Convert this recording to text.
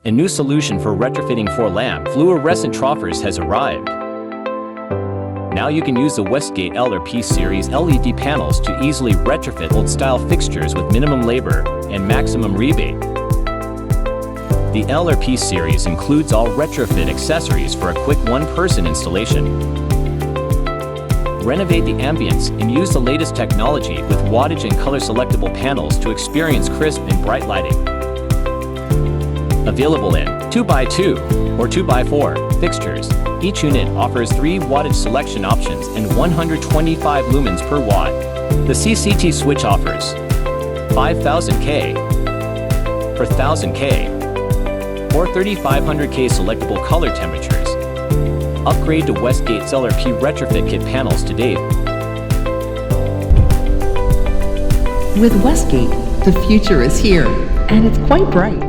A new solution for retrofitting 4-lamp fluorescent troffers has arrived. Now you can use the Westgate LRP series LED panels to easily retrofit old-style fixtures with minimum labor and maximum rebate. The LRP series includes all retrofit accessories for a quick one-person installation. Renovate the ambience and use the latest technology with wattage and color selectable panels to experience crisp and bright lighting. Available in 2x2 or 2x4 fixtures, each unit offers 3 wattage selection options and 125 lumens per watt. The CCT switch offers 5000K, 1000K, or 3500K selectable color temperatures. Upgrade to Westgate's LRP Retrofit Kit panels today. With Westgate, the future is here, and it's quite bright.